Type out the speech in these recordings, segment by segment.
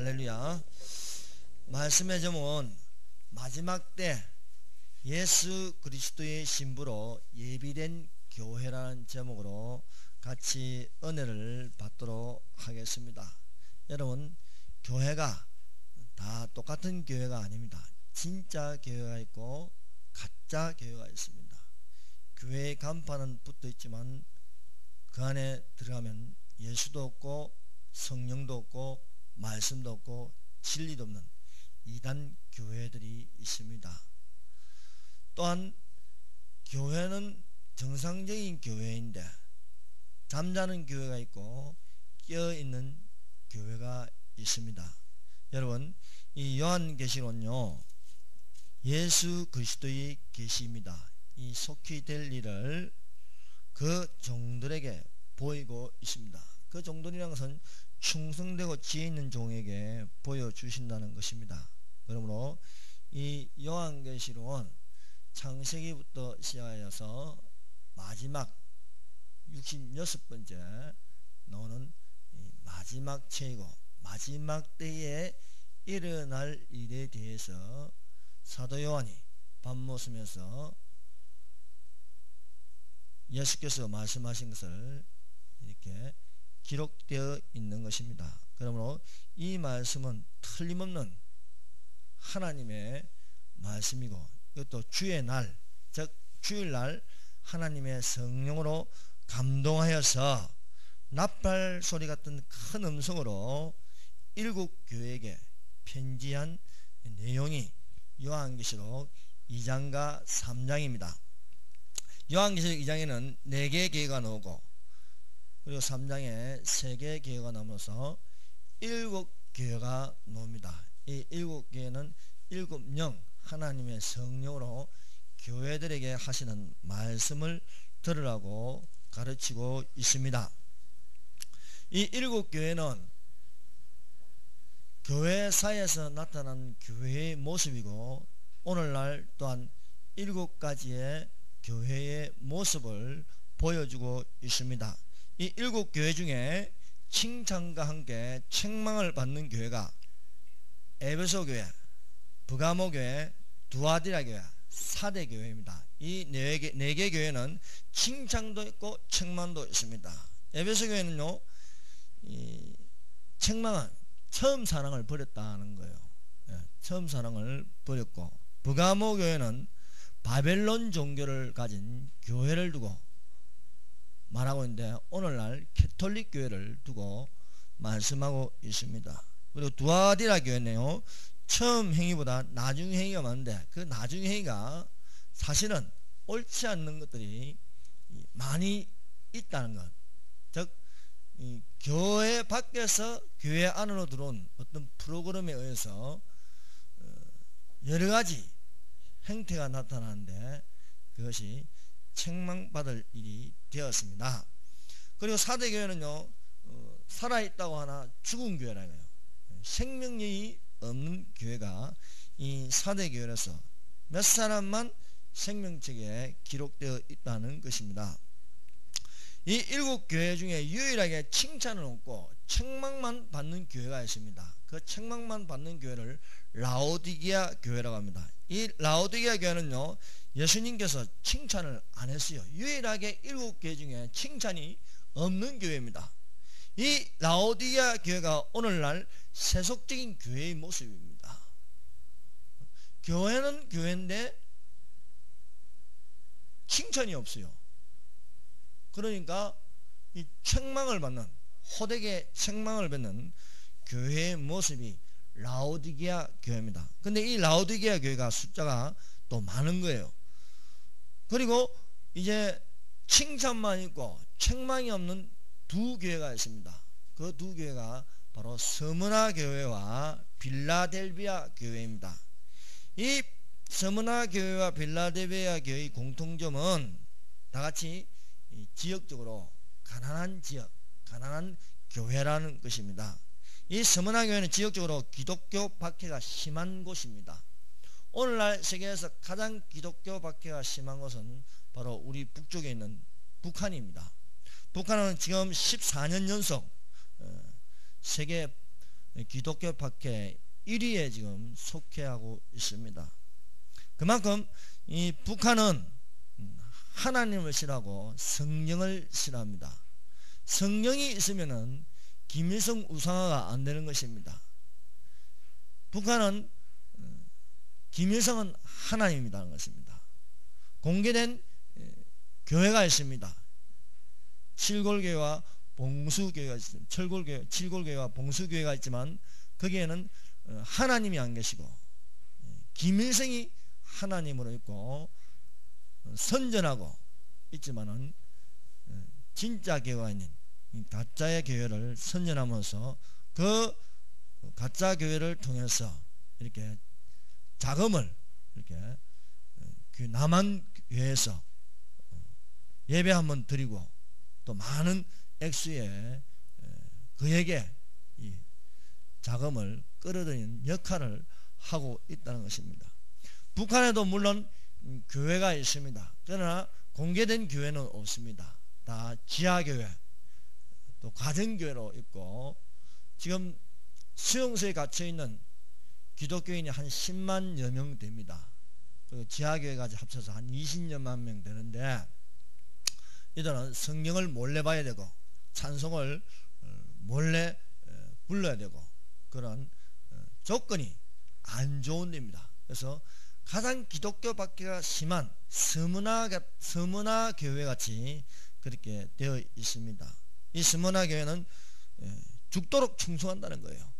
할렐루야. 말씀의 제목은 마지막 때 예수 그리스도의 신부로 예비된 교회라는 제목으로 같이 은혜를 받도록 하겠습니다. 여러분, 교회가 다 똑같은 교회가 아닙니다. 진짜 교회가 있고 가짜 교회가 있습니다. 교회의 간판은 붙어 있지만 그 안에 들어가면 예수도 없고 성령도 없고 말씀도 없고 진리도 없는 이단 교회들이 있습니다. 또한 교회는 정상적인 교회인데 잠자는 교회가 있고 깨어있는 교회가 있습니다. 여러분, 이 요한계시록은요, 예수 그리스도의 계시입니다. 이 속히 될 일을 그 종들에게 보이고 있습니다. 그 종들이라는 것은 충성되고 지혜 있는 종에게 보여주신다는 것입니다. 그러므로 이 요한계시록은 창세기부터 시작하여서 마지막 66번째 나오는 마지막 책이고 마지막 때에 일어날 일에 대해서 사도 요한이 밤모습에서 예수께서 말씀하신 것을 이렇게 기록되어 있는 것입니다. 그러므로 이 말씀은 틀림없는 하나님의 말씀이고 이것도 주의 날, 즉 주일날 하나님의 성령으로 감동하여서 나팔 소리 같은 큰 음성으로 일곱 교회에게 편지한 내용이 요한계시록 2장과 3장입니다. 요한계시록 2장에는 4개의 교회가 나오고 그리고 3장에 3개의 교회가 나오면서 7교회가 나옵니다. 이 7교회는 7영 하나님의 성령으로 교회들에게 하시는 말씀을 들으라고 가르치고 있습니다. 이 7교회는 교회사에서 나타난 교회의 모습이고 오늘날 또한 7가지의 교회의 모습을 보여주고 있습니다. 이 7교회 중에 칭찬과 함께 책망을 받는 교회가 에베소 교회, 브가모 교회, 두아디라 교회, 사대 교회입니다. 이 4개 교회는 칭찬도 있고 책망도 있습니다. 에베소 교회는요, 이 책망은 처음 사랑을 버렸다는 거예요. 처음 사랑을 버렸고, 브가모 교회는 바벨론 종교를 가진 교회를 두고 말하고 있는데 오늘날 캐톨릭 교회를 두고 말씀하고 있습니다. 그리고 두아디라 교회는요, 처음 행위보다 나중 행위가 많은데 그 나중 행위가 사실은 옳지 않는 것들이 많이 있다는 것, 즉 교회 밖에서 교회 안으로 들어온 어떤 프로그램에 의해서 여러가지 행태가 나타나는데 그것이 책망받을 일이 되었습니다. 그리고 사대교회는요, 살아있다고 하나 죽은 교회라는 거예요. 생명력이 없는 교회가 이 사대교회로서 몇 사람만 생명책에 기록되어 있다는 것입니다. 이 7교회 중에 유일하게 칭찬을 얻고 책망만 받는 교회가 있습니다. 그 책망만 받는 교회를 라오디게아 교회라고 합니다. 이 라오디게아 교회는요, 예수님께서 칭찬을 안 했어요. 유일하게 7교회 중에 칭찬이 없는 교회입니다. 이 라오디게아 교회가 오늘날 세속적인 교회의 모습입니다. 교회는 교회인데 칭찬이 없어요. 그러니까 이 책망을 받는, 호되게 책망을 받는 교회의 모습이 라오디게아 교회입니다. 근데 이 라오디게아 교회가 숫자가 또 많은 거예요. 그리고 이제 칭찬만 있고 책망이 없는 두 교회가 있습니다. 그 두 교회가 바로 스무나 교회와 빌라델비아 교회입니다. 이 스무나 교회와 빌라델비아 교회의 공통점은 다같이 지역적으로 가난한 지역, 가난한 교회라는 것입니다. 이 스무나 교회는 지역적으로 기독교 박해가 심한 곳입니다. 오늘날 세계에서 가장 기독교 박해가 심한 곳은 바로 우리 북쪽에 있는 북한입니다. 북한은 지금 14년 연속 세계 기독교 박해 1위에 지금 속해하고 있습니다. 그만큼 이 북한은 하나님을 싫어하고 성령을 싫어합니다. 성령이 있으면은 김일성 우상화가 안 되는 것입니다. 북한은 김일성은 하나님이라는 것입니다. 공개된 교회가 있습니다. 칠골교회와 봉수교회가 있습니다. 칠골교회와 봉수교회가 있지만 거기에는 하나님이 안 계시고 김일성이 하나님으로 있고 선전하고 있지만은 진짜 교회가 있는 가짜의 교회를 선전하면서 그 가짜 교회를 통해서 이렇게 자금을 이렇게 그 남한 교회에서 예배 한번 드리고 또 많은 액수의 그에게 이 자금을 끌어들이는 역할을 하고 있다는 것입니다. 북한에도 물론 교회가 있습니다. 그러나 공개된 교회는 없습니다. 다 지하교회 또 가정교회로 있고 지금 수용소에 갇혀있는 기독교인이 한 10만여 명 됩니다. 그리고 지하교회까지 합쳐서 한 20여만 명 되는데 이들은 성경을 몰래 봐야 되고 찬송을 몰래 불러야 되고 그런 조건이 안 좋은 데입니다. 그래서 가장 기독교 박해가 심한 서문화 교회 같이 그렇게 되어 있습니다. 이 서문화 교회는 죽도록 충성한다는 거예요.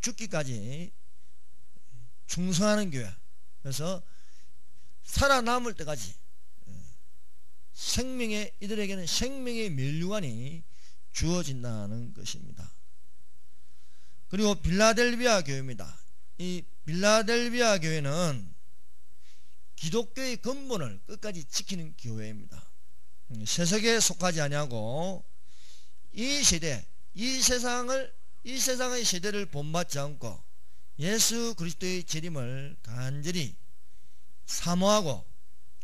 죽기까지 충성하는 교회. 그래서 살아남을 때까지 이들에게는 생명의 면류관이 주어진다는 것입니다. 그리고 빌라델비아 교회입니다. 이 빌라델비아 교회는 기독교의 근본을 끝까지 지키는 교회입니다. 세속에 속하지 아니하고 이 세대, 이 세상의 세대를 본받지 않고 예수 그리스도의 재림을 간절히 사모하고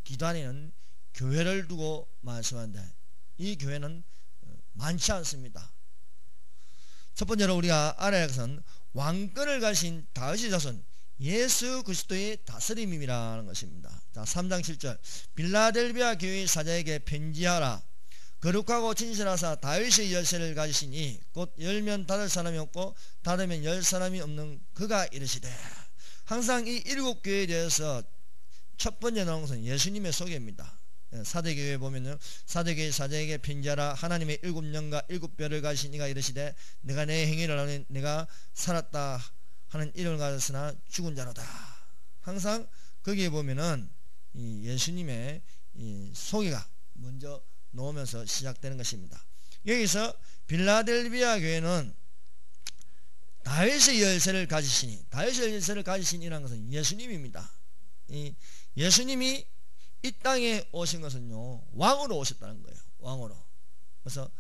기도하는 교회를 두고 말씀하는데 이 교회는 많지 않습니다. 첫 번째로 우리가 알아야 할 것은 왕권을 가진 다윗의 자손 예수 그리스도의 다스림이라는 것입니다. 자, 3장 7절 빌라델비아 교회 사자에게 편지하라. 거룩하고 진실하사 다윗의 열쇠를 가지시니 곧 열면 닫을 사람이 없고 닫으면 열 사람이 없는 그가 이르시되. 항상 이 7교회에 대해서 첫 번째 나온 것은 예수님의 소개입니다. 사대교회에 보면은 사대교회 사자에게 편지하라. 하나님의 7년과 7별을 가지신 이가 이르시되 내가 내 행위를 하니 내가 살았다 하는 이름을 가졌으나 죽은 자로다. 항상 거기에 보면은 이 예수님의 이 소개가 먼저 놓으면서 시작되는 것입니다. 여기서 빌라델비아 교회는 다윗의 열쇠를 가지시니 다윗의 열쇠를 가지신 이라는 것은 예수님입니다. 이 예수님이 이 땅에 오신 것은요 왕으로 오셨다는 거예요. 왕으로. 그래서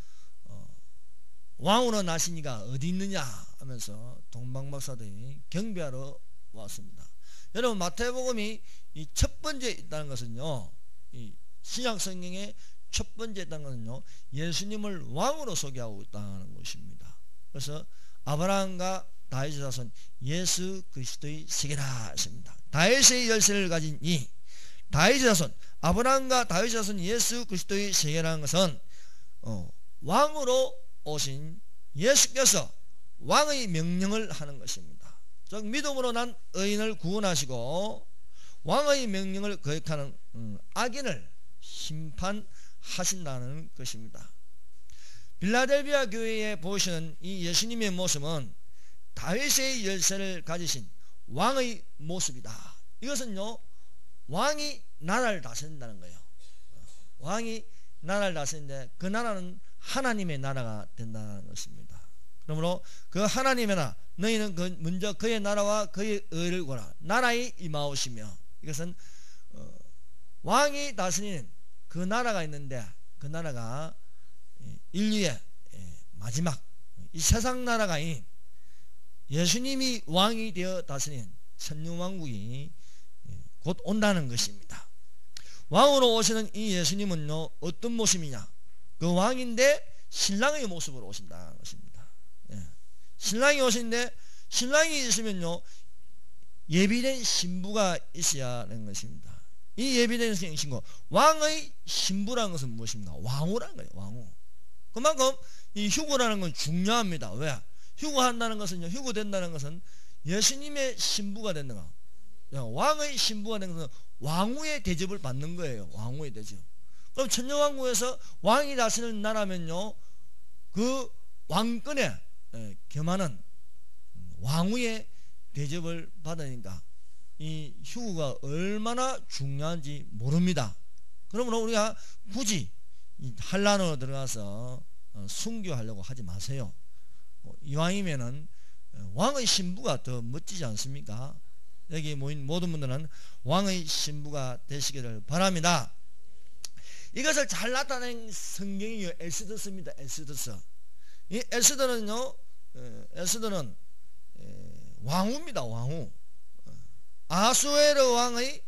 왕으로 나신 이가 어디 있느냐 하면서 동방박사들이 경배하러 왔습니다. 여러분 마태복음이 이 첫 번째 있다는 것은요 이 신약 성경의 첫 번째 있다는 것은요 예수님을 왕으로 소개하고 있다는 것입니다. 그래서 아브라함과 다윗의 자손 예수 그리스도의 세계라 했습니다. 다윗의 열쇠를 가진 이 다윗의 자손 아브라함과 다윗의 자손 예수 그리스도의 세계라는 것은 왕으로 오신 예수께서 왕의 명령을 하는 것입니다. 즉 믿음으로 난 의인을 구원하시고 왕의 명령을 거역하는 악인을 심판하신다는 것입니다. 빌라델비아 교회에 보시는 이 예수님의 모습은 다윗의 열쇠를 가지신 왕의 모습이다. 이것은요 왕이 나라를 다스린다는 거예요. 왕이 나라를 다스리는데 그 나라는 하나님의 나라가 된다는 것입니다. 그러므로 그 하나님의 나라 너희는 먼저 그의 나라와 그의 의를 구하라. 나라에 임하오시며 이것은 왕이 다스리는 그 나라가 있는데 그 나라가 인류의 마지막 이 세상 나라가 아닌 예수님이 왕이 되어 다스리는 천년왕국이 곧 온다는 것입니다. 왕으로 오시는 이 예수님은요 어떤 모습이냐 그 왕인데 신랑의 모습으로 오신다는 것입니다. 신랑이 오시는데 신랑이 있으면요 예비된 신부가 있어야 하는 것입니다. 이 예비된 신부, 왕의 신부라는 것은 무엇입니까? 왕후라는 거예요. 왕후. 그만큼 이 휴거라는 건 중요합니다. 왜? 휴거한다는 것은요, 휴거된다는 것은 예수님의 신부가 된다. 왕의 신부가 되는 것은 왕후의 대접을 받는 거예요. 왕후의 대접. 그럼 천년왕국에서 왕이 다스리는 나라면요, 그 왕권에 겸하는 왕후의 대접을 받으니까 이 휴거가 얼마나 중요한지 모릅니다. 그러므로 우리가 굳이 한란으로 들어가서 순교하려고 하지 마세요. 이왕이면은 왕의 신부가 더 멋지지 않습니까? 여기 모인 모든 분들은 왕의 신부가 되시기를 바랍니다. 이것을 잘 나타낸 성경이 에스더스입니다. 에스더스. 이 에스더는요, 에스더는 왕후입니다. 왕후. 아수에르 왕의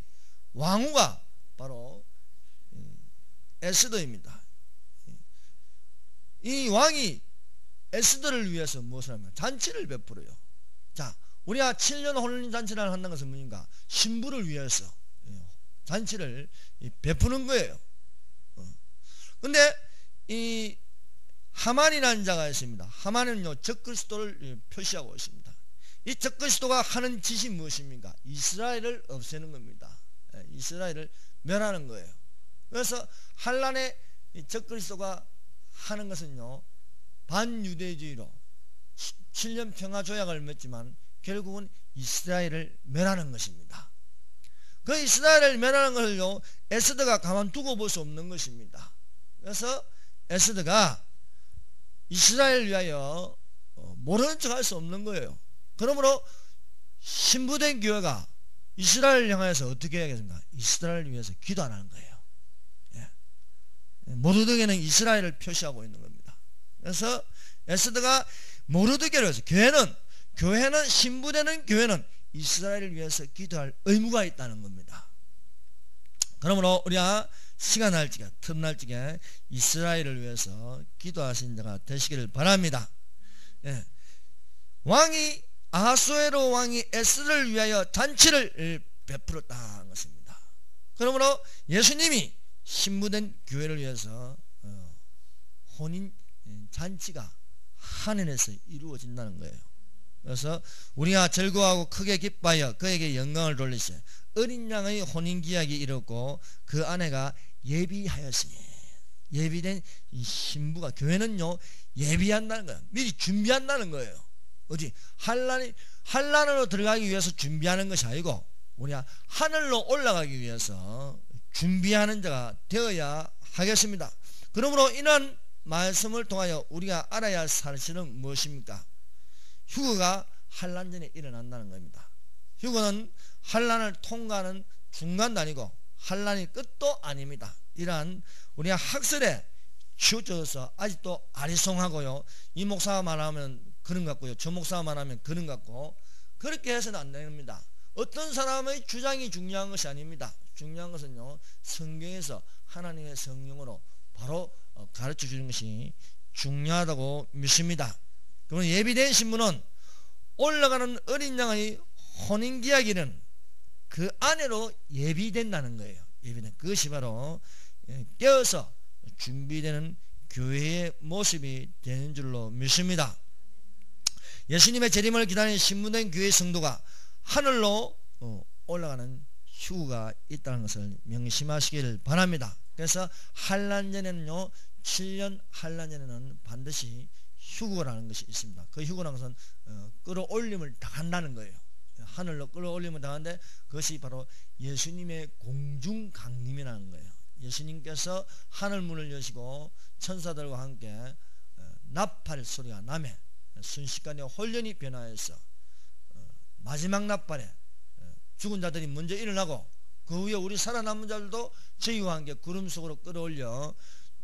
왕후가 바로 에스더입니다. 이 왕이 에스더를 위해서 무엇을 하면 잔치를 베풀어요. 자, 우리가 7년 혼인 잔치를 한다는 것은 뭐인가? 신부를 위해서 잔치를 베푸는 거예요. 근데 이 하만이라는 자가 있습니다. 하만은요, 적그리스도를 표시하고 있습니다. 이 적그리스도가 하는 짓이 무엇입니까? 이스라엘을 없애는 겁니다. 이스라엘을 멸하는 거예요. 그래서 한란의 적그리스도가 하는 것은요, 반유대주의로 7년 평화조약을 맺지만 결국은 이스라엘을 멸하는 것입니다. 그 이스라엘을 멸하는 것을요, 에스더가 가만두고 볼 수 없는 것입니다. 그래서 에스더가 이스라엘을 위하여 모르는 척 할 수 없는 거예요. 그러므로 신부된 교회가 이스라엘을 향해서 어떻게 해야겠습니까? 이스라엘을 위해서 기도하라는 거예요. 모르드게는 이스라엘을 표시하고 있는 겁니다. 그래서 에스더가 모르드게를 위해서 교회는 신부되는 교회는 이스라엘을 위해서 기도할 의무가 있다는 겁니다. 그러므로 우리가 시간 날 적에 틈날 적에 이스라엘을 위해서 기도하신 자가 되시기를 바랍니다. 왕이 아하수에로 왕이 에스더를 위하여 잔치를 베풀었다는 것입니다. 그러므로 예수님이 신부된 교회를 위해서 혼인 잔치가 하늘에서 이루어진다는 거예요. 그래서 우리가 즐거워하고 크게 기뻐하여 그에게 영광을 돌리시되 어린 양의 혼인기약이 이뤘고 그 아내가 예비하였으니, 예비된 이 신부가, 교회는요 예비한다는 거예요. 미리 준비한다는 거예요. 어디 한란으로 들어가기 위해서 준비하는 것이 아니고 우리가 하늘로 올라가기 위해서 준비하는 자가 되어야 하겠습니다. 그러므로 이런 말씀을 통하여 우리가 알아야 할 사실은 무엇입니까? 휴거가 한란 전에 일어난다는 겁니다. 휴거는 한란을 통과하는 중간도 아니고 한란이 끝도 아닙니다. 이러한 우리가 학설에 치우쳐서 아직도 아리송하고요, 이 목사가 말하면 그런 것 같고요, 저 목사가 말하면 그런 것 같고, 그렇게 해서는 안 됩니다. 어떤 사람의 주장이 중요한 것이 아닙니다. 중요한 것은요, 성경에서 하나님의 성령으로 바로 가르쳐 주는 것이 중요하다고 믿습니다. 그러면 예비된 신부는 올라가는 어린 양의 혼인기약일은 그 아내로 예비된다는 거예요. 예비된, 그것이 바로 깨어서 준비되는 교회의 모습이 되는 줄로 믿습니다. 예수님의 재림을 기다리는 신부된 교회 성도가 하늘로 올라가는 휴가 있다는 것을 명심하시기를 바랍니다. 그래서 한란전에는요, 7년 한란전에는 반드시 휴거라는 것이 있습니다. 그 휴거라는 것은 끌어올림을 당한다는 거예요. 하늘로 끌어올림을 당하는데 그것이 바로 예수님의 공중 강림이라는 거예요. 예수님께서 하늘문을 여시고 천사들과 함께 나팔 소리가 나매 순식간에 혼련이 변화해서 마지막 나팔에 죽은 자들이 먼저 일어나고 그 후에 우리 살아남은 자들도 저희와 함께 구름 속으로 끌어올려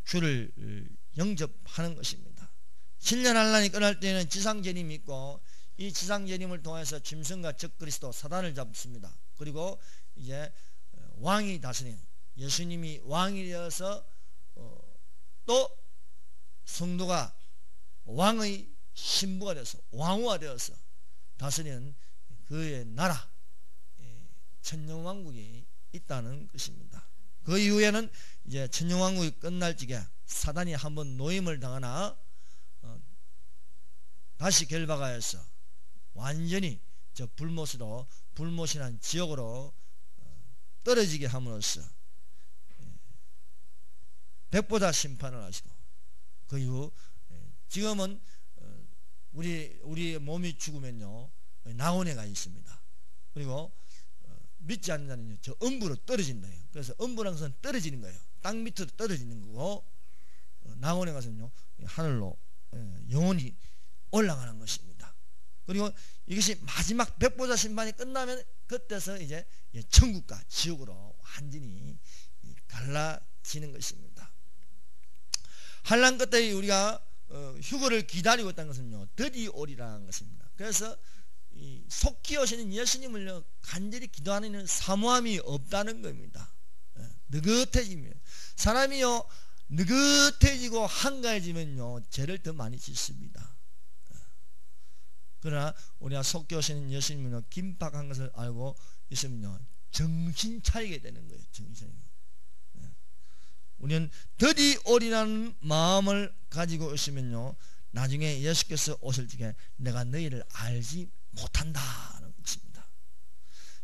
주를 영접하는 것입니다. 7년 한란이 끝날 때에는 지상재림이 있고, 이 지상재림을 통해서 짐승과 적그리스도 사단을 잡습니다. 그리고 이제 왕이 다스리는, 예수님이 왕이 되어서 또 성도가 왕의 신부가 되어서 왕후가 되어서 다스리는 그의 나라 천년왕국이 있다는 것입니다. 그 이후에는 이제 천년왕국이 끝날 적에 사단이 한번 노임을 당하나 다시 결박하여서 완전히 저 불못이라는 지옥으로 떨어지게 함으로써 백보다 심판을 하시고 그 이후 지금은 우리 몸이 죽으면요 낙원에 가 있습니다. 그리고 믿지 않는 자는요 저 음부로 떨어진다. 그래서 음부라는 것은 떨어지는 거예요. 땅 밑으로 떨어지는 거고 낙원에 가서는요 하늘로 영원히 올라가는 것입니다. 그리고 이것이 마지막 백보자 심판이 끝나면 그때서 이제 천국과 지옥으로 완전히 갈라지는 것입니다. 환난 끝에 우리가 휴거를 기다리고 있다는 것은요 드디어 오리라는 것입니다. 그래서 속히 오시는 예수님을 간절히 기도하는 사모함이 없다는 겁니다. 느긋해지면 사람이요 느긋해지고 한가해지면요 죄를 더 많이 짓습니다. 그러나 우리가 속히 오시는 예수님은요 긴박한 것을 알고 있으면요 정신 차리게 되는 거예요. 정신 차리게. 우리는 드디어 오리라는 마음을 가지고 있으면요 나중에 예수께서 오실 적에 내가 너희를 알지 못한다는 것입니다.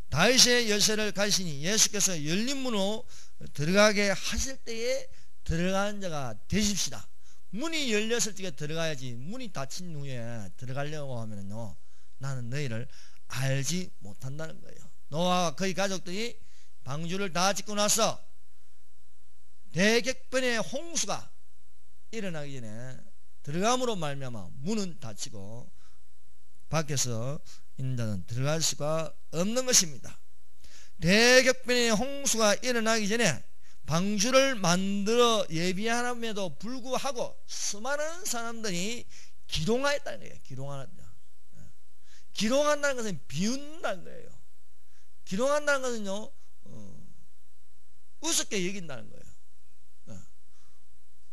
다윗의 열쇠를 가지시니 예수께서 열린 문으로 들어가게 하실 때에 들어가는 자가 되십시다. 문이 열렸을 적에 들어가야지 문이 닫힌 후에 들어가려고 하면요 나는 너희를 알지 못한다는 거예요. 노아와 그의 가족들이 방주를 다 짓고 나서 대격변의 홍수가 일어나기 전에 들어감으로 말미암아 문은 닫히고 밖에서 있는 자는 들어갈 수가 없는 것입니다. 대격변의 홍수가 일어나기 전에 방주를 만들어 예비함에도 불구하고 수많은 사람들이 기롱하였다는 거예요. 기롱한다는 것은 비웃는다는 거예요. 기롱한다는 것은요 우습게 여긴다는 거예요.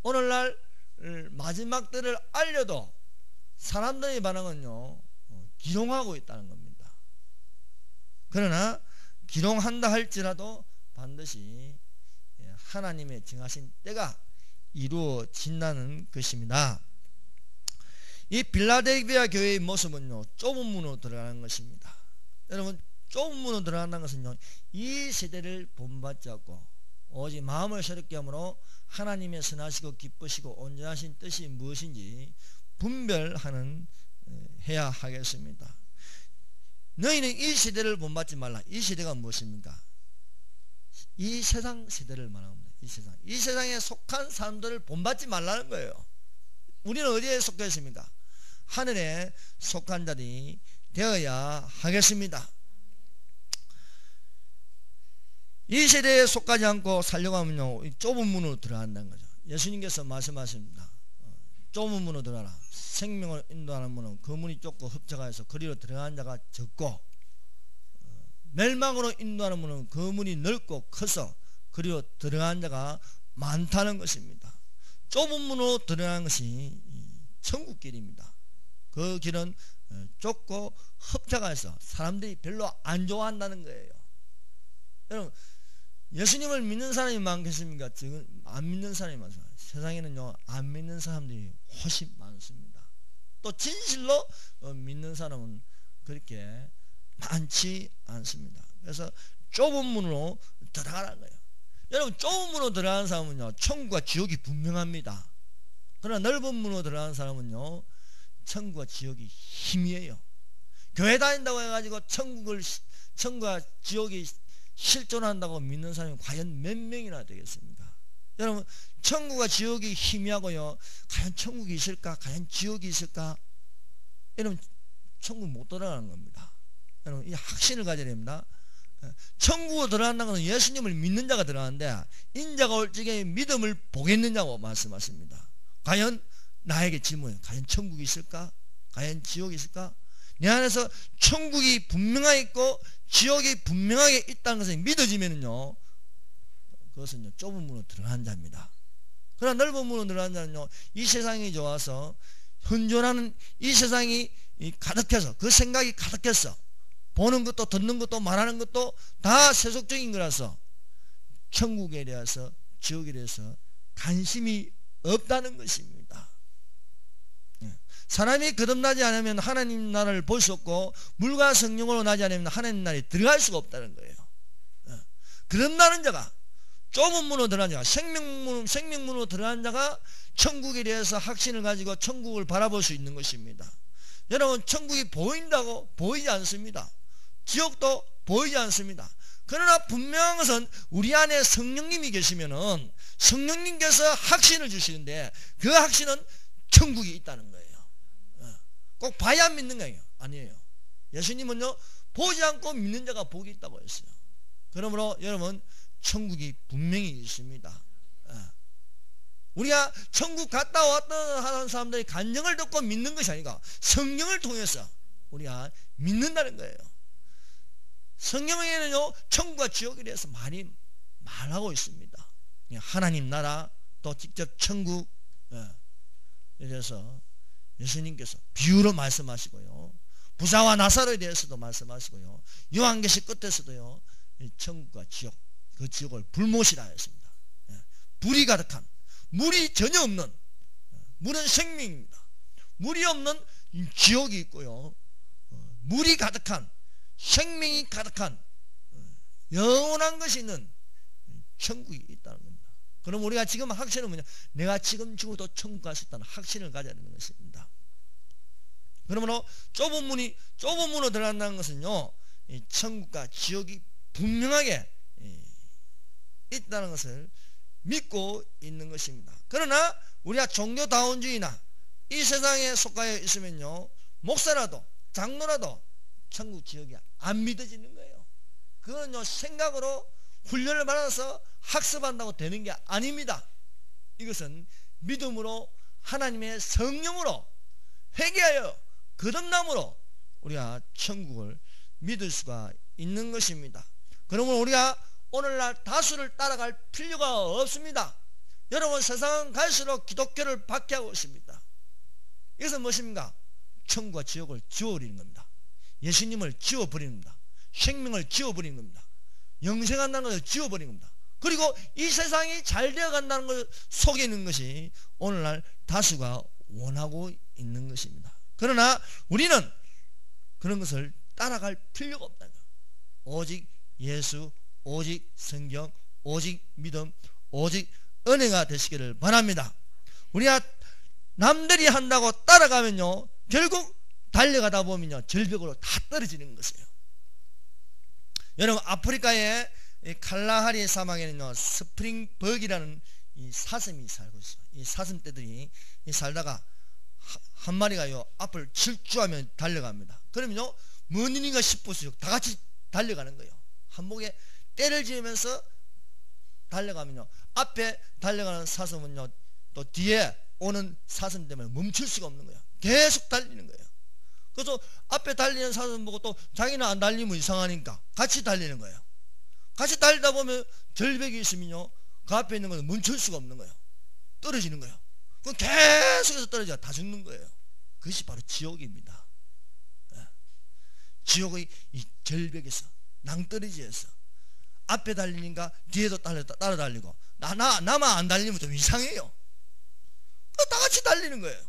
오늘날 마지막 때를 알려도 사람들의 반응은요 기롱하고 있다는 겁니다. 그러나 기롱한다 할지라도 반드시 하나님의 정하신 때가 이루어진다는 것입니다. 이 빌라델비아 교회의 모습은요 좁은 문으로 들어가는 것입니다. 여러분 좁은 문으로 들어간다는 것은요 이 세대를 본받지 않고 오직 마음을 새롭게 함으로 하나님의 선하시고 기쁘시고 온전하신 뜻이 무엇인지 분별하는 해야 하겠습니다. 너희는 이 세대를 본받지 말라. 이 세대가 무엇입니까? 이 세상 세대를 말합니다. 이 세상에 속한 사람들을 본받지 말라는 거예요. 우리는 어디에 속해 있습니까? 하늘에 속한 자들이 되어야 하겠습니다. 이 세대에 속하지 않고 살려고 하면요 좁은 문으로 들어간다는 거죠. 예수님께서 말씀하십니다. 좁은 문으로 들어가라. 생명을 인도하는 문은 그 문이 좁고 흡착하여서 그리로 들어가는 자가 적고 멸망으로 인도하는 문은 그 문이 넓고 커서 그리로 들어가는 자가 많다는 것입니다. 좁은 문으로 들어가는 것이 천국길입니다. 그 길은 좁고 흡착하여서 사람들이 별로 안 좋아한다는 거예요. 여러분 예수님을 믿는 사람이 많겠습니까? 지금 안 믿는 사람이 많습니다. 세상에는요 안 믿는 사람들이 훨씬 많습니다. 또 진실로 믿는 사람은 그렇게 많지 않습니다. 그래서 좁은 문으로 들어가라는 거예요. 여러분 좁은 문으로 들어가는 사람은요 천국과 지옥이 분명합니다. 그러나 넓은 문으로 들어가는 사람은요 천국과 지옥이 희미해요. 교회 다닌다고 해가지고 천국과 지옥이 실존한다고 믿는 사람이 과연 몇 명이나 되겠습니까? 여러분 천국과 지옥이 희미하고요 과연 천국이 있을까? 과연 지옥이 있을까? 여러분 천국 못 들어가는 겁니다. 여러분 이 확신을 가져야 됩니다. 천국으로 들어간다는 것은 예수님을 믿는 자가 들어가는데 인자가 올 적에 믿음을 보겠느냐고 말씀하십니다. 과연 나에게 질문해요. 과연 천국이 있을까? 과연 지옥이 있을까? 내 안에서 천국이 분명하게 있고 지옥이 분명하게 있다는 것을 믿어지면요 그것은요 좁은 문으로 들어가는 자입니다. 그러나 넓은 문으로 들어가는 자는요 이 세상이 좋아서 현존하는 이 세상이 가득해서, 그 생각이 가득해서 보는 것도 듣는 것도 말하는 것도 다 세속적인 거라서 천국에 대해서 지옥에 대해서 관심이 없다는 것입니다. 사람이 거듭나지 않으면 하나님 나라를 볼 수 없고, 물과 성령으로 나지 않으면 하나님 나라에 들어갈 수가 없다는 거예요. 거듭나는 자가, 좁은 문으로 들어간 자가, 생명문으로 들어간 자가 천국에 대해서 확신을 가지고 천국을 바라볼 수 있는 것입니다. 여러분, 천국이 보인다고? 보이지 않습니다. 지옥도 보이지 않습니다. 그러나 분명한 것은 우리 안에 성령님이 계시면은 성령님께서 확신을 주시는데, 그 확신은 천국이 있다는 거예요. 꼭 봐야 믿는 거예요? 아니에요. 예수님은요, 보지 않고 믿는 자가 복이 있다고 했어요. 그러므로 여러분, 천국이 분명히 있습니다. 우리가 천국 갔다 왔다 하는 사람들이 간증을 듣고 믿는 것이 아니고 성경을 통해서 우리가 믿는다는 거예요. 성경에는요, 천국과 지옥에 대해서 많이 말하고 있습니다. 하나님 나라, 또 직접 천국에 대해서 예수님께서 비유로 말씀하시고요, 부자와 나사로에 대해서도 말씀하시고요, 요한계시 끝에서도요, 천국과 지옥, 그 지옥을 불못이라 했습니다. 불이 가득한, 물이 전혀 없는, 물은 생명입니다. 물이 없는 지옥이 있고요, 물이 가득한, 생명이 가득한 영원한 것이 있는 천국이 있다는 겁니다. 그럼 우리가 지금 확신은 뭐냐? 내가 지금 죽어도 천국 갈 수 있다는 확신을 가져야 되는 것입니다. 그러므로 좁은 문으로 들어간다는 것은요, 천국과 지옥이 분명하게 있다는 것을 믿고 있는 것입니다. 그러나 우리가 종교다원주의나 이 세상에 속하여 있으면요, 목사라도 장로라도 천국 지옥이 안 믿어지는 거예요. 그건요, 생각으로 훈련을 받아서 학습한다고 되는 게 아닙니다. 이것은 믿음으로, 하나님의 성령으로 회개하여 거듭남으로 우리가 천국을 믿을 수가 있는 것입니다. 그러면 우리가 오늘날 다수를 따라갈 필요가 없습니다. 여러분, 세상은 갈수록 기독교를 박해하고 있습니다. 이것은 무엇입니까? 천국과 지옥을 지워버리는 겁니다. 예수님을 지워버리는 겁니다. 생명을 지워버리는 겁니다. 영생한다는 것을 지워버리는 겁니다. 그리고 이 세상이 잘 되어간다는 것 속에 있는 것이 오늘날 다수가 원하고 있는 것입니다. 그러나 우리는 그런 것을 따라갈 필요가 없다는 거예요. 오직 예수, 오직 성경, 오직 믿음, 오직 은혜가 되시기를 바랍니다. 우리가 남들이 한다고 따라가면요, 결국 달려가다 보면요, 절벽으로 다 떨어지는 것이에요. 여러분, 아프리카의 칼라하리 사막에는요, 스프링버기라는 이 사슴이 살고 있어요. 이 사슴떼들이 살다가 한 마리가요, 앞을 질주하며 달려갑니다. 그러면요, 뭔 일인가 싶어서 다 같이 달려가는 거예요. 한목에 떼를 지으면서 달려가면요, 앞에 달려가는 사슴은요, 또 뒤에 오는 사슴 때문에 멈출 수가 없는 거예요. 계속 달리는 거예요. 그래서 앞에 달리는 사슴 보고 또 자기는 안 달리면 이상하니까 같이 달리는 거예요. 같이 달리다 보면 절벽이 있으면요, 그 앞에 있는 것은 멈출 수가 없는 거예요. 떨어지는 거예요. 그럼 계속해서 떨어져 다 죽는 거예요. 그것이 바로 지옥입니다. 지옥의 이 절벽에서, 낭떠러지에서 앞에 달리니까 뒤에도 따라 달리고, 나만 안 달리면 좀 이상해요. 다 같이 달리는 거예요.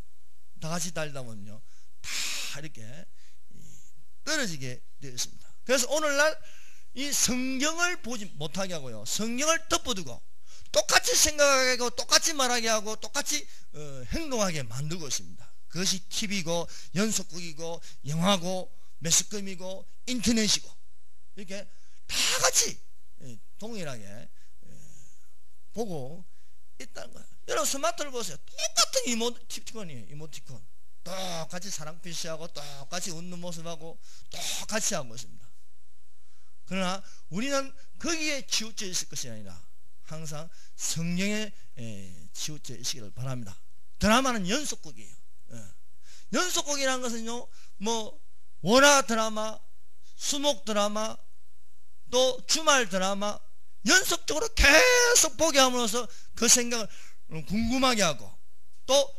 다 같이 달리다 보면요, 다 이렇게 떨어지게 되어 있습니다. 그래서 오늘날 이 성경을 보지 못하게 하고요, 성경을 덮어두고 똑같이 생각하게 하고 똑같이 말하게 하고 똑같이 행동하게 만들고 있습니다. 그것이 TV고 연속극이고 영화고 매스컴이고 인터넷이고 이렇게 다 같이 동일하게 보고 있다는 거예요. 여러분, 스마트를 보세요. 똑같은 이모티콘이에요. 이모티콘 똑같이 사랑 표시하고 똑같이 웃는 모습하고 똑같이 하고 있습니다. 그러나 우리는 거기에 치우쳐 있을 것이 아니라 항상 성령에 치우쳐 있기를 바랍니다. 드라마는 연속극이에요. 연속극이라는 것은요, 뭐 원화 드라마, 수목 드라마, 또 주말 드라마 연속적으로 계속 보게 함으로써 그 생각을 궁금하게 하고 또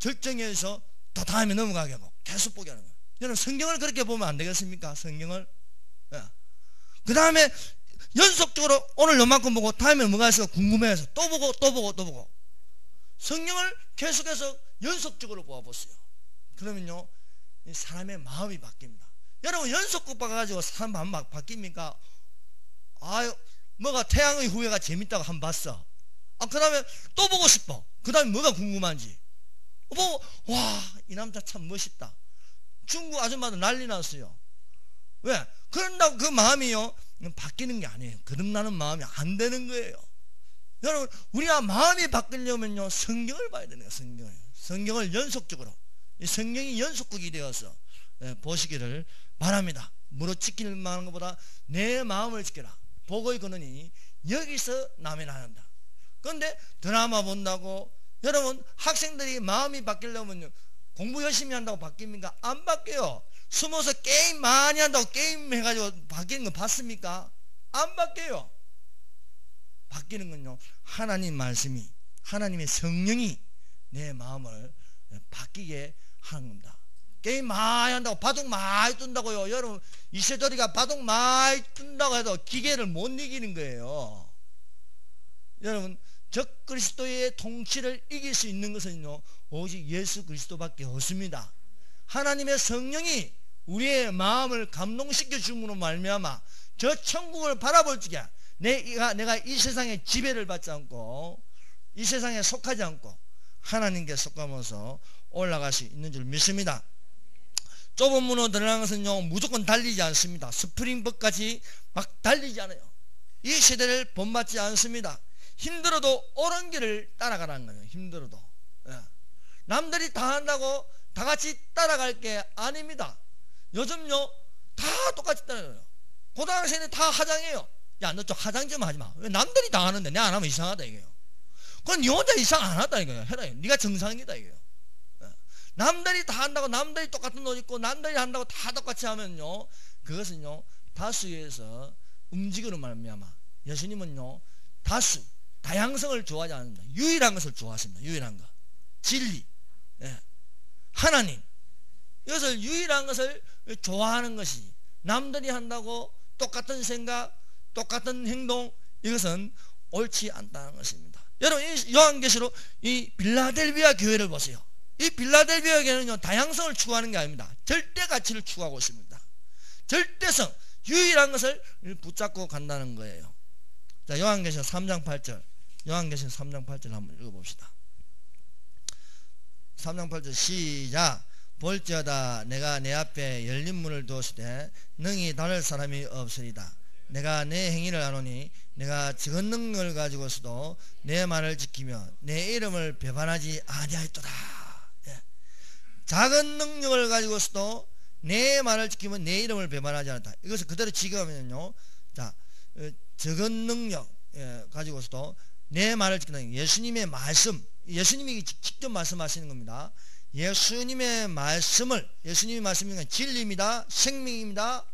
절정에서 또 다음에 넘어가게 하고 계속 보게 하는 거예요. 여러분 성경을 그렇게 보면 안 되겠습니까? 성경을. 그 다음에 연속적으로 오늘 요만큼 보고 다음에 뭐가 있어 궁금해서 또 보고 또 보고 또 보고 성경을 계속해서 연속적으로 보아보세요. 그러면요 사람의 마음이 바뀝니다. 여러분 연속극 봐가지고 사람 마음 막 바뀝니까? 아유 뭐가 태양의 후예가 재밌다고 한번 봤어. 그 다음에 또 보고 싶어. 그 다음에 뭐가 궁금한지 보고 와 이 남자 참 멋있다. 중국 아줌마도 난리 났어요. 왜? 그런다고 그 마음이요 바뀌는 게 아니에요. 거듭나는 마음이 안 되는 거예요. 여러분 우리가 마음이 바뀌려면요 성경을 봐야 되는 거예요. 성경을 연속적으로 이 성경이 연속극이 되어서 보시기를 바랍니다. 무릇 지킬 만한 것보다 내 마음을 지켜라. 보고 있거느니 여기서 남이 나는다. 그런데 드라마 본다고 여러분 학생들이 마음이 바뀌려면요 공부 열심히 한다고 바뀝니까? 안 바뀌어요. 숨어서 게임 많이 한다고 게임 해가지고 바뀌는 거 봤습니까? 안 바뀌어요. 바뀌는 건요 하나님 말씀이 하나님의 성령이 내 마음을 바뀌게 하는 겁니다. 게임 많이 한다고 바둑 많이 뜬다고요. 여러분 이세돌이가 바둑 많이 뜬다고 해도 기계를 못 이기는 거예요. 여러분 적 그리스도의 통치를 이길 수 있는 것은요 오직 예수 그리스도밖에 없습니다. 하나님의 성령이 우리의 마음을 감동시켜 줌으로 말미암아 저 천국을 바라볼 적에 내가 이 세상의 지배를 받지 않고 이 세상에 속하지 않고 하나님께 속하면서 올라갈 수 있는 줄 믿습니다. 좁은 문으로 들어가는 것은요 무조건 달리지 않습니다. 스프링법까지 막 달리지 않아요. 이 시대를 본받지 않습니다. 힘들어도 옳은 길을 따라가라는 거예요. 힘들어도 남들이 다 한다고 다 같이 따라갈 게 아닙니다. 요즘요 다 똑같이 따라가요. 고등학생이 다 화장해요. 야 너 좀 화장 좀 하지마. 왜 남들이 다 하는데 내가 안 하면 이상하다 이게요. 그건 니 혼자 이상 안 하다 이거예요. 해라. 네가 정상이다 이게요. 남들이 다 한다고 남들이 똑같은 옷 입고 남들이 한다고 다 똑같이 하면요 그것은요 다수에서 움직이는 말미암아 예수님은요 다양성을 좋아하지 않습니다. 유일한 것을 좋아하십니다. 유일한 것 진리 하나님 이것을 유일한 것을 좋아하는 것이 남들이 한다고 똑같은 생각 똑같은 행동 이것은 옳지 않다는 것입니다. 여러분 이 요한계시록 이 빌라델비아 교회를 보세요. 이 빌라델비아 교회는요 다양성을 추구하는 게 아닙니다. 절대 가치를 추구하고 있습니다. 절대성 유일한 것을 붙잡고 간다는 거예요. 자 요한계시록 3장 8절 요한계시록 3장 8절 한번 읽어봅시다. 3장 8절 시작. 볼지어다 내가 내 앞에 열린 문을 두었으되 능히 닫을 사람이 없으리다. 내가 내 행위를 아노니 내가 적은 능력을 가지고서도 내 말을 지키며 내 이름을 배반하지 아니하였도다. 작은 능력을 가지고서도 내 말을 지키면 내 이름을 배반하지 않았다. 이것을 그대로 지급하면요 자 적은 능력 가지고서도 내 말을 지키는 예수님의 말씀 예수님이 직접 말씀하시는 겁니다. 예수님의 말씀을 예수님의 말씀이 진리입니다. 생명입니다.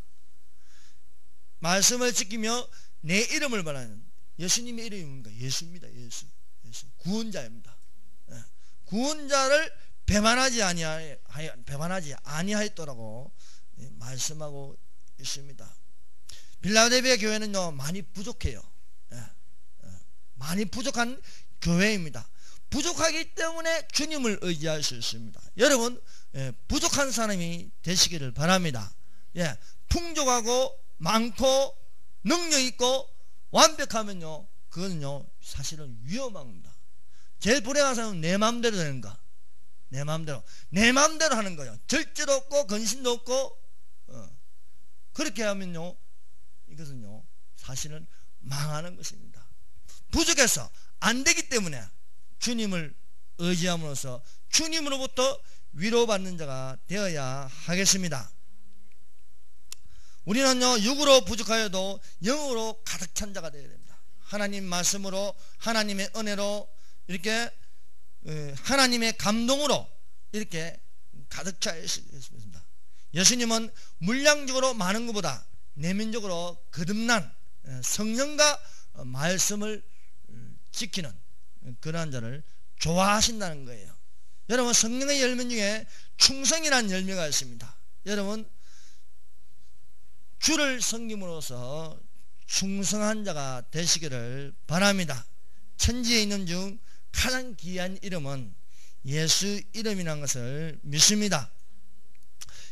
말씀을 지키며 내 이름을 바라는 예수님의 이름이 뭡니까? 예수입니다. 예수 구원자입니다. 구원자를 배반하지 아니하였더라고 말씀하고 있습니다. 빌라델비아 교회는요 많이 부족해요. 많이 부족한 교회입니다. 부족하기 때문에 주님을 의지할 수 있습니다. 여러분 부족한 사람이 되시기를 바랍니다. 풍족하고 많고 능력 있고 완벽하면요 그거는요 사실은 위험한 겁니다. 제일 불행한 사람은 내 마음대로 되는 거 내 마음대로 하는 거예요. 절제도 없고 근심도 없고 그렇게 하면요 이것은요 사실은 망하는 것입니다. 부족해서 안 되기 때문에 주님을 의지함으로써 주님으로부터 위로받는 자가 되어야 하겠습니다. 우리는요 육으로 부족하여도 영으로 가득 찬 자가 되어야 됩니다. 하나님 말씀으로 하나님의 은혜로 이렇게 하나님의 감동으로 이렇게 가득 차 있습니다. 예수님은 물량적으로 많은 것보다 내면적으로 거듭난 성령과 말씀을 지키는 그러한 자를 좋아하신다는 거예요. 여러분, 성령의 열매 중에 충성이라는 열매가 있습니다. 여러분, 주를 섬김으로써 충성한 자가 되시기를 바랍니다. 천지에 있는 중 가장 귀한 이름은 예수 이름이라는 것을 믿습니다.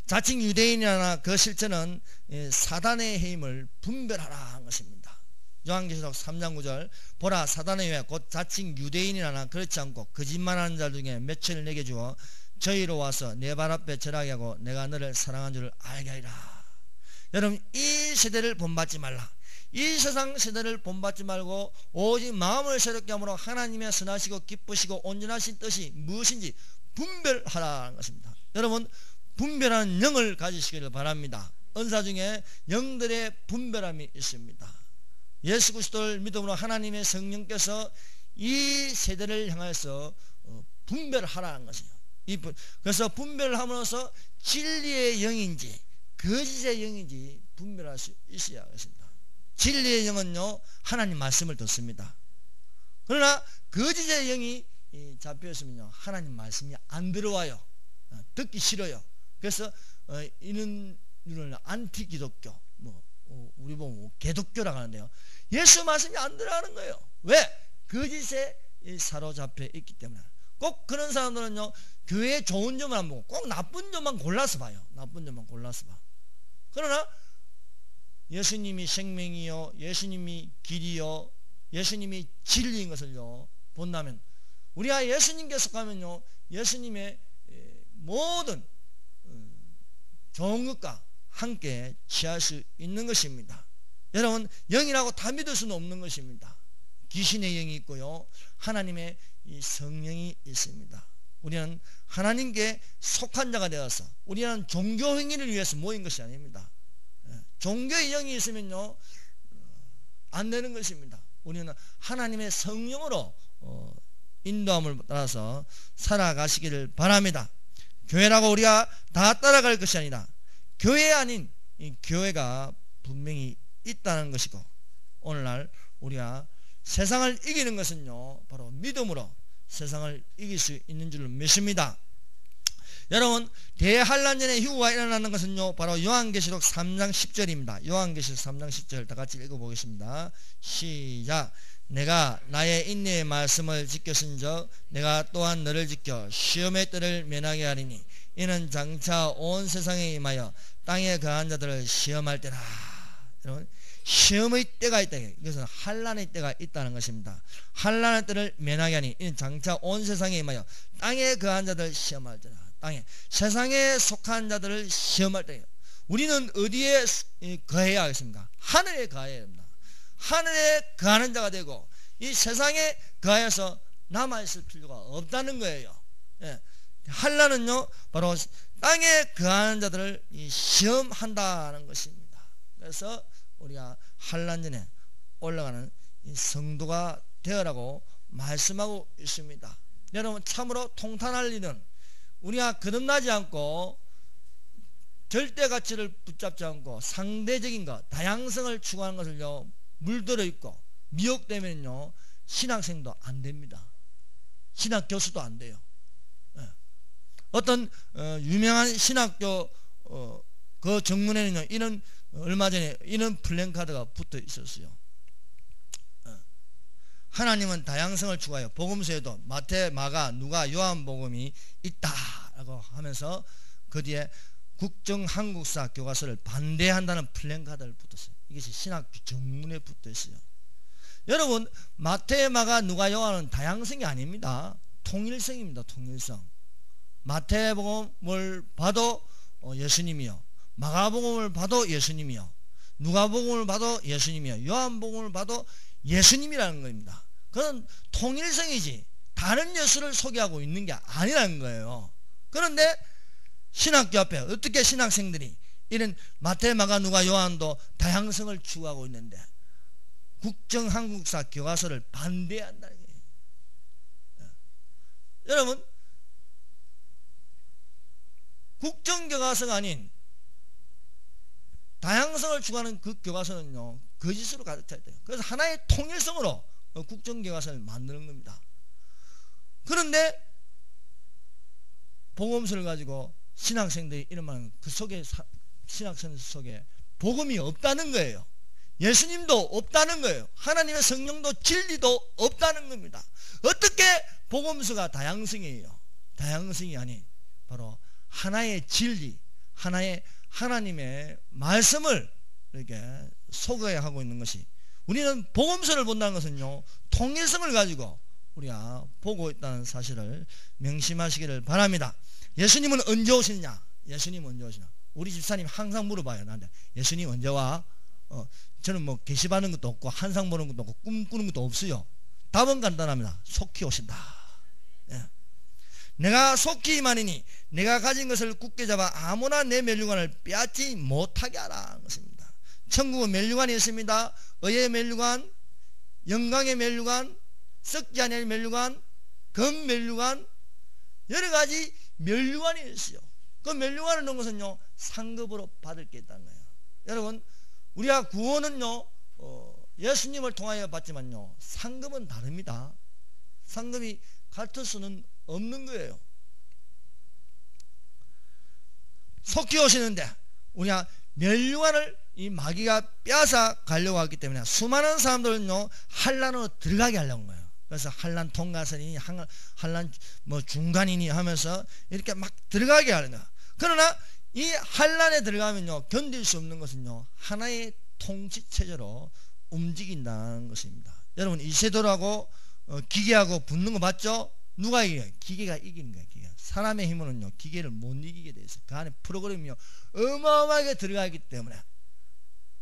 자칭 유대인이나 그 실체는 사단의 힘을 분별하라 한 것입니다. 요한계시록 3장 9절, 보라 사단의 회 곧 자칭 유대인이나 그렇지 않고 거짓말하는 자 중에 몇을 내게 주어 저희로 와서 내 발 앞에 절하게 하고 내가 너를 사랑한 줄을 알게 하리라. 여러분, 이 세대를 본받지 말라. 이 세상 세대를 본받지 말고 오직 마음을 새롭게 함으로 하나님의 선하시고 기쁘시고 온전하신 뜻이 무엇인지 분별하라는 것입니다. 여러분, 분별하는 영을 가지시기를 바랍니다. 은사 중에 영들의 분별함이 있습니다. 예수 그리스도를 믿음으로 하나님의 성령께서 이 세대를 향해서 분별하라는 것이에요. 그래서 분별함으로써 진리의 영인지 거짓의 영인지 분별할 수 있어야 하겠습니다. 진리의 영은요, 하나님 말씀을 듣습니다. 그러나 거짓의 영이 잡혀있으면요, 하나님 말씀이 안 들어와요. 듣기 싫어요. 그래서 이는 안티 기독교, 우리 보면 개독교라고 하는데요, 예수 말씀이 안 들어가는 거예요. 왜? 거짓에 사로잡혀 있기 때문에. 꼭 그런 사람들은요, 교회의 좋은 점을 안 보고 꼭 나쁜 점만 골라서 봐요. 나쁜 점만 골라서 봐. 그러나 예수님이 생명이요, 예수님이 길이요, 예수님이 진리인 것을요 본다면, 우리가 예수님께 속하면요, 예수님의 모든 좋은 것과 함께 취할 수 있는 것입니다. 여러분, 영이라고 다 믿을 수는 없는 것입니다. 귀신의 영이 있고요, 하나님의 이 성령이 있습니다. 우리는 하나님께 속한 자가 되어서 우리는 종교 행위를 위해서 모인 것이 아닙니다. 종교의 영이 있으면요 안 되는 것입니다. 우리는 하나님의 성령으로 인도함을 따라서 살아가시기를 바랍니다. 교회라고 우리가 다 따라갈 것이 아니라 교회 아닌 이 교회가 분명히 있다는 것이고, 오늘날 우리가 세상을 이기는 것은요 바로 믿음으로 세상을 이길 수 있는 줄 믿습니다. 여러분, 대환란전의 휴가 일어나는 것은요 바로 요한계시록 3장 10절입니다. 요한계시록 3장 10절 다 같이 읽어보겠습니다. 시작. 내가 나의 인내의 말씀을 지켰은즉 내가 또한 너를 지켜 시험의 뜰을 면하게 하리니 이는 장차 온 세상에 임하여 땅에 거한 자들을 시험할 때라. 여러분, 시험의 때가 있다. 이것은 환란의 때가 있다는 것입니다. 환란의 때를 면하게 하니 이는 장차 온 세상에 임하여 땅에 거한 자들을 시험할 때라. 땅에, 세상에 속한 자들을 시험할 때예요. 우리는 어디에 거해야 하겠습니까? 하늘에 거해야 됩니다. 하늘에 거하는 자가 되고 이 세상에 거하여서 남아있을 필요가 없다는 거예요. 예. 환란은요 바로 땅에 거하는 자들을 시험한다는 것입니다. 그래서 우리가 환란 전에 올라가는 성도가 되어라고 말씀하고 있습니다. 여러분, 참으로 통탄할 일은 우리가 거듭나지 않고 절대 가치를 붙잡지 않고 상대적인 것, 다양성을 추구하는 것을요 물들어 있고 미혹되면요 신학생도 안 됩니다. 신학 교수도 안 돼요. 어떤 유명한 신학교 그 정문에는요 이런 얼마 전에 이런 플랜카드가 붙어 있었어요. 하나님은 다양성을 추구하여 복음서에도 마태, 마가, 누가, 요한복음이 있다라고 하면서 그 뒤에 국정한국사 교과서를 반대한다는 플랜카드를 붙었어요. 이것이 신학교 정문에 붙어 있어요. 여러분, 마태, 마가, 누가, 요한은 다양성이 아닙니다. 통일성입니다. 통일성. 마태복음을 봐도 예수님이요, 마가복음을 봐도 예수님이요, 누가복음을 봐도 예수님이요, 요한복음을 봐도 예수님이라는 겁니다. 그건 통일성이지 다른 예수를 소개하고 있는 게 아니라는 거예요. 그런데 신학교 앞에 어떻게 신학생들이 이런 마태, 마가, 누가, 요한도 다양성을 추구하고 있는데 국정한국사 교과서를 반대한다는 거예요. 여러분, 국정교과서가 아닌 다양성을 추구하는 그 교과서는요 거짓으로 가득 차 있대요. 그래서 하나의 통일성으로 국정교과서를 만드는 겁니다. 그런데 복음서를 가지고 신학생들이 이런 말은 그 속에 신학생 속에 복음이 없다는 거예요. 예수님도 없다는 거예요. 하나님의 성령도 진리도 없다는 겁니다. 어떻게 복음서가 다양성이에요? 다양성이 아닌 바로 하나의 진리, 하나의 하나님의 말씀을 이렇게 소개하고 있는 것이, 우리는 복음서를 본다는 것은요 통일성을 가지고 우리가 보고 있다는 사실을 명심하시기를 바랍니다. 예수님은 언제 오시느냐? 예수님은 언제 오시냐? 우리 집사님 항상 물어봐요. 나한테 예수님 언제 와? 저는 뭐 게시받는 것도 없고 한상 보는 것도 없고 꿈꾸는 것도 없어요. 답은 간단합니다. 속히 오신다. 예. 내가 속히 임하니니 내가 가진 것을 굳게 잡아 아무나 내 멸류관을 빼앗지 못하게 하라 것입니다. 천국은 멸류관이 있습니다. 의의 멸류관, 영광의 멸류관, 썩지 않을 멸류관, 금 멸류관, 여러 가지 멸류관이 있어요. 그 멸류관을 넣은 것은요 상급으로 받을 게 있다는 거예요. 여러분, 우리가 구원은요 예수님을 통하여 받지만요 상급은 다릅니다. 상급이 같을 수는 없는 거예요. 속히 오시는데 우리가 멸류관을 이 마귀가 빼앗아 가려고 하기 때문에 수많은 사람들은요 환란으로 들어가게 하려는 거예요. 그래서 환란 통과선이니 환란 뭐 중간이니 하면서 이렇게 막 들어가게 하는 거예요. 그러나 이 환란에 들어가면요 견딜 수 없는 것은요 하나의 통치체제로 움직인다는 것입니다. 여러분, 이세돌하고 기계하고 붙는 거 맞죠? 누가 이겨요? 기계가 이기는 거예요. 기계. 사람의 힘으로는요 기계를 못 이기게 돼 있어요. 그 안에 프로그램이요 어마어마하게 들어가기 때문에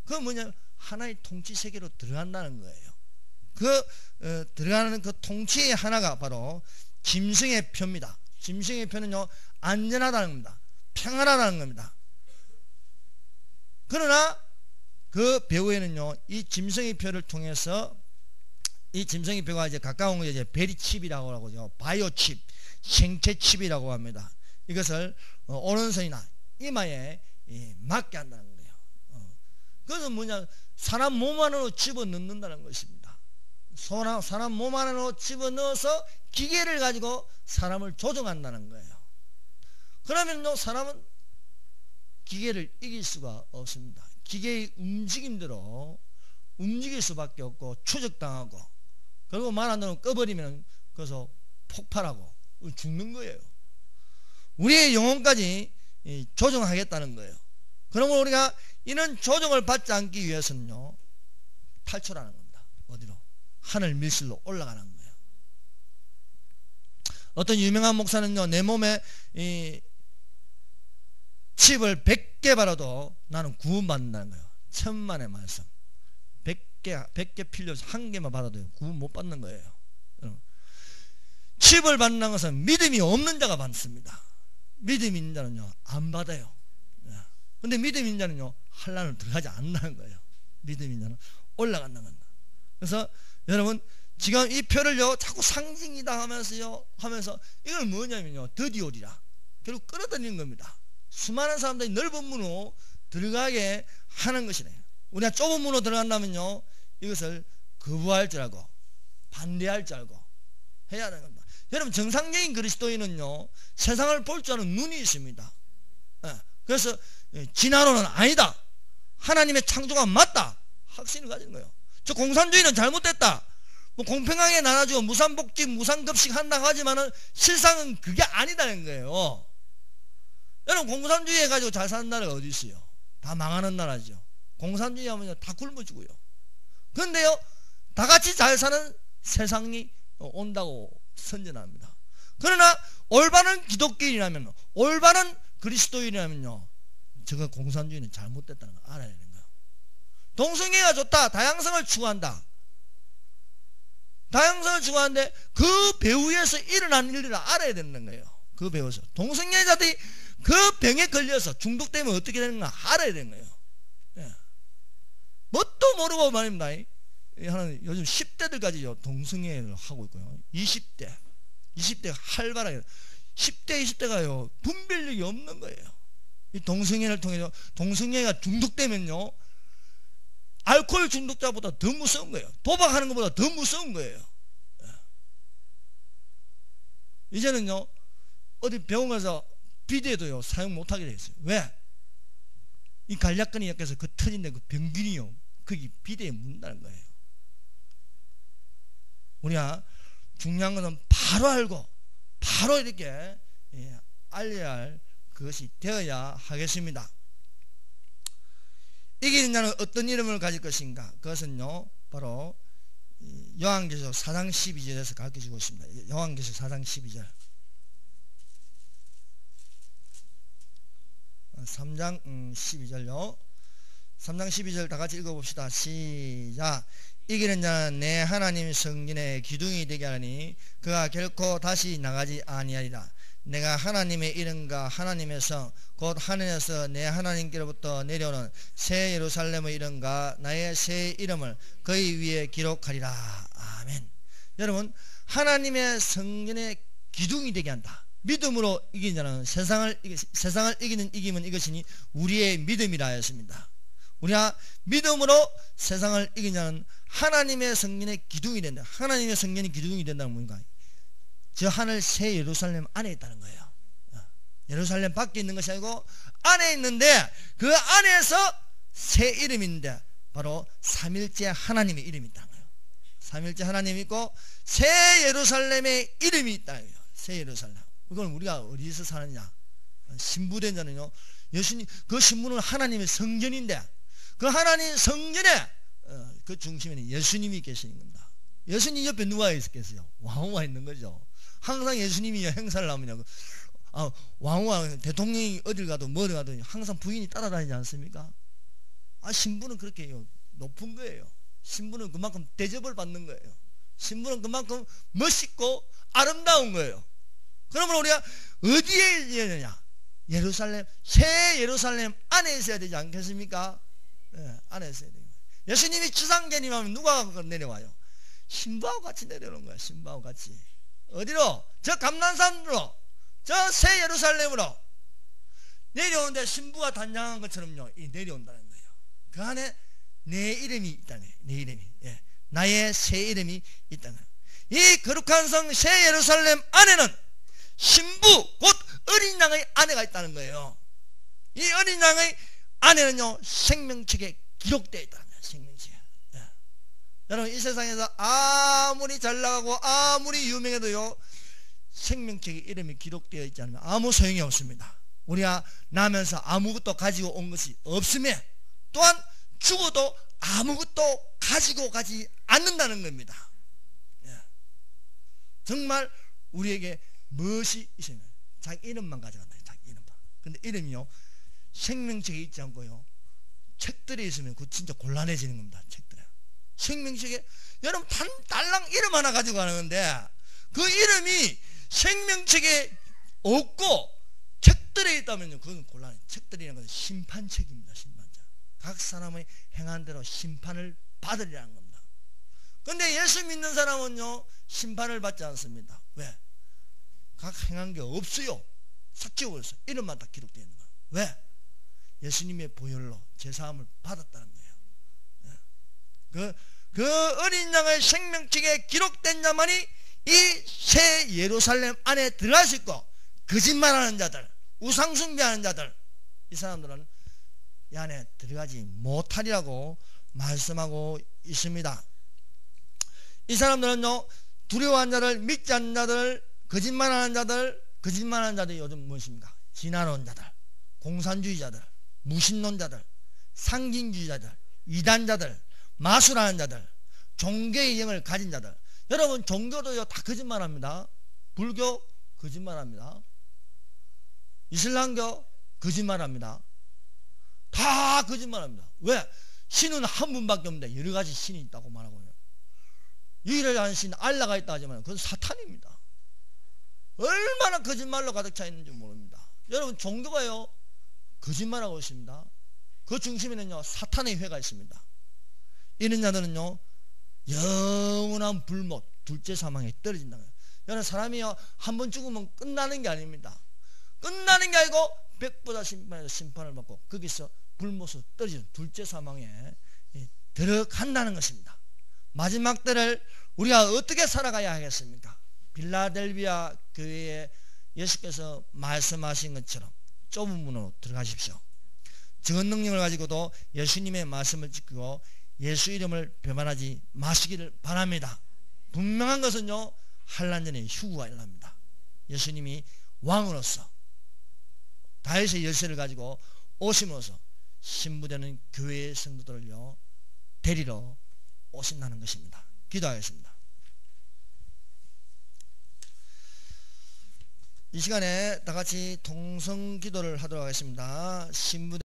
그 뭐냐 하나의 통치 세계로 들어간다는 거예요. 그 들어가는 그 통치의 하나가 바로 짐승의 표입니다. 짐승의 표는요 안전하다는 겁니다. 평안하다는 겁니다. 그러나 그 배후에는요 이 짐승의 표를 통해서 이 짐승의 표가 이제 가까운 거 이제 베리칩이라고 하고요, 바이오칩, 생체칩이라고 합니다. 이것을 오른손이나 이마에 맞게 한다는 거예요. 그것은 뭐냐, 사람 몸 안으로 집어넣는다는 것입니다. 사람 몸 안으로 집어넣어서 기계를 가지고 사람을 조종한다는 거예요. 그러면요 사람은 기계를 이길 수가 없습니다. 기계의 움직임대로 움직일 수밖에 없고 추적당하고, 그리고 말 안 들으면 꺼버리면 그래서 폭발하고 죽는 거예요. 우리의 영혼까지 조종하겠다는 거예요. 그러면 우리가 이런 조종을 받지 않기 위해서는요 탈출하는 겁니다. 어디로? 하늘 밀실로 올라가는 거예요. 어떤 유명한 목사는요 내 몸에 이 칩을 100개 바라도 나는 구원받는다는 거예요. 천만의 말씀. 100개 필요 없이 한 개만 받아도 구원 못 받는 거예요. 칩을 받는 것은 믿음이 없는 자가 받습니다. 믿음이 있는 자는요 안 받아요. 근데 믿음이 있는 자는요 환란을 들어가지 않는다는 거예요. 믿음이 있는 자는 올라간다는 겁니다. 그래서 여러분, 지금 이 표를요 자꾸 상징이다 하면서 이건 뭐냐면요 드디오리라 결국 끌어들이는 겁니다. 수많은 사람들이 넓은 문으로 들어가게 하는 것이네요. 우리가 좁은 문으로 들어간다면요 이것을 거부할 줄 알고 반대할 줄 알고 해야 하는 겁니다. 여러분, 정상적인 그리스도인은요 세상을 볼 줄 아는 눈이 있습니다. 그래서 진화론은 아니다, 하나님의 창조가 맞다 확신을 가지는 거예요. 저 공산주의는 잘못됐다, 뭐 공평하게 나눠주고 무상복지 무상급식 한다고 하지만은 실상은 그게 아니다는 거예요. 여러분, 공산주의 해가지고 잘 사는 나라가 어디 있어요? 다 망하는 나라죠. 공산주의 하면요 다 굶어주고요. 그런데요 다 같이 잘 사는 세상이 온다고 선전합니다. 그러나 올바른 기독교인이라면, 올바른 그리스도인이라면요 저거 공산주의는 잘못됐다는 걸 알아야 되는 거예요. 동성애가 좋다, 다양성을 추구한다. 다양성을 추구하는데 그 배후에서 일어난 일들을 알아야 되는 거예요. 그 배후에서 동성애자들이 그 병에 걸려서 중독되면 어떻게 되는가 알아야 되는 거예요. 뭣도 모르고 말입니다. 요즘 10대들까지요 동성애를 하고 있고요. 20대가 활발하게, 10대 20대가요 분별력이 없는 거예요. 이 동성애를 통해서 동성애가 중독되면요 알코올 중독자보다 더 무서운 거예요. 도박하는 것보다 더 무서운 거예요. 이제는요 어디 병원 가서 비데도요 사용 못하게 돼 있어요. 왜? 이 간략근이 약해서 그 터진데 그 병균이요 거기 비데에 묻는다는 거예요. 우리가 중요한 것은 바로 알고 바로 이렇게 알려야 할 그것이 되어야 하겠습니다. 이기는 자는 어떤 이름을 가질 것인가? 그것은요 바로 요한계시록 4장 12절에서 가르쳐주고 있습니다. 요한계시록 4장 12절 3장 12절요 3장 12절 다같이 읽어봅시다. 시작. 이기는 자는 내 하나님 성전의 기둥이 되게 하니 그가 결코 다시 나가지 아니하리라. 내가 하나님의 이름과 하나님의 성 곧 하늘에서 내 하나님께로부터 내려오는 새 예루살렘의 이름과 나의 새 이름을 그의 위에 기록하리라. 아멘. 여러분, 하나님의 성전의 기둥이 되게 한다. 믿음으로 이기는 자는 세상을 이기는 이김은 이것이니 우리의 믿음이라 하였습니다. 우리가 믿음으로 세상을 이기는 자는 하나님의 성전의 기둥이 된다. 하나님의 성전이 기둥이 된다는 뭔가? 저 하늘 새 예루살렘 안에 있다는 거예요. 예루살렘 밖에 있는 것이 아니고 안에 있는데 그 안에서 새 이름이 있는데 바로 삼일째 하나님의 이름이 있다는 거예요. 삼일째 하나님이 있고 새 예루살렘의 이름이 있다는 거예요. 새 예루살렘. 그건 우리가 어디서 사느냐? 신부된 자는요, 예수님 그 신부는 하나님의 성전인데 그 하나님 성전에 그 중심에는 예수님이 계시는 겁니다. 예수님 옆에 누가 있겠어요? 왕후가 있는 거죠. 항상 예수님이 행사를 하면 왕후가 대통령이 어딜 가도 뭐를 가도 항상 부인이 따라다니지 않습니까? 신부는 그렇게 높은 거예요. 신부는 그만큼 대접을 받는 거예요. 신부는 그만큼 멋있고 아름다운 거예요. 그러면 우리가 어디에 있어야 되냐? 예루살렘, 새 예루살렘 안에 있어야 되지 않겠습니까? 네, 안에 있어야 돼요. 예수님이 지상계님하면 누가 내려와요? 신부하고 같이 내려오는 거야. 신부하고 같이. 어디로? 저 감난산으로, 저 새 예루살렘으로 내려오는데 신부가 단장한 것처럼요, 내려온다는 거예요. 그 안에 내 이름이 있다는 거예요. 내 이름이. 예. 나의 새 이름이 있다는 거예요. 이 거룩한 성 새 예루살렘 안에는 신부 곧 어린 양의 아내가 있다는 거예요. 이 어린 양의 아내는요 생명책에 기록되어 있다는 거예요. 생명책에. 예. 여러분, 이 세상에서 아무리 잘 나가고 아무리 유명해도요 생명책에 이름이 기록되어 있지 않으면 아무 소용이 없습니다. 우리가 나면서 아무것도 가지고 온 것이 없으며 또한 죽어도 아무것도 가지고 가지 않는다는 겁니다. 예. 정말 우리에게 무엇이 있어요? 자기 이름만 가져간다. 자기 이름만. 근데 이름이요 생명책에 있지 않고요 책들에 있으면 그 진짜 곤란해지는 겁니다. 책들에. 생명책에 여러분 달랑 이름 하나 가지고 가는데 그 이름이 생명책에 없고 책들에 있다면요 그건 곤란해. 책들이라는 것은 심판책입니다. 심판책. 각 사람의 행한 대로 심판을 받으리라는 겁니다. 근데 예수 믿는 사람은요 심판을 받지 않습니다. 왜? 각 행한 게 없어요. 싹 지워버렸어요. 이름만 다 기록되어 있는 거예요. 왜? 예수님의 보혈로 제사함을 받았다는 거예요. 그 어린 양의 생명책에 기록된 자만이 이 새 예루살렘 안에 들어갈 수 있고, 거짓말하는 자들, 우상숭배하는 자들, 이 사람들은 이 안에 들어가지 못하리라고 말씀하고 있습니다. 이 사람들은요 두려워하는 자들, 믿지 않는 자들, 거짓말하는 자들이 요즘 무엇입니까? 진화론 자들, 공산주의자들, 무신론자들, 상징주의자들, 이단자들, 마술하는 자들, 종교의 영을 가진 자들. 여러분, 종교도요 다 거짓말합니다. 불교 거짓말합니다. 이슬람교 거짓말합니다. 다 거짓말합니다. 왜? 신은 한 분밖에 없는데 여러 가지 신이 있다고 말하고요. 유일하게 하는 신 알라가 있다 하지만 그건 사탄입니다. 얼마나 거짓말로 가득 차 있는지 모릅니다. 여러분, 종교가요 거짓말하고 있습니다. 그 중심에는요 사탄의 회가 있습니다. 이런 자들은요 영원한 불못, 둘째 사망에 떨어진다는 거예요. 여러분, 사람이요 한 번 죽으면 끝나는 게 아닙니다. 끝나는 게 아니고 백보다 심판에서 심판을 받고 거기서 불못으로 떨어지는 둘째 사망에 들어간다는 것입니다. 마지막 때를 우리가 어떻게 살아가야 하겠습니까? 빌라델비아 교회의 예수께서 말씀하신 것처럼 좁은 문으로 들어가십시오. 적은 능력을 가지고도 예수님의 말씀을 지키고 예수 이름을 배반하지 마시기를 바랍니다. 분명한 것은요, 환난 전에 휴구가 일어납니다. 예수님이 왕으로서 다윗의 열쇠를 가지고 오심으로써 신부되는 교회의 성도들을요 데리러 오신다는 것입니다. 기도하겠습니다. 이 시간에 다 같이 통성 기도를 하도록 하겠습니다. 신부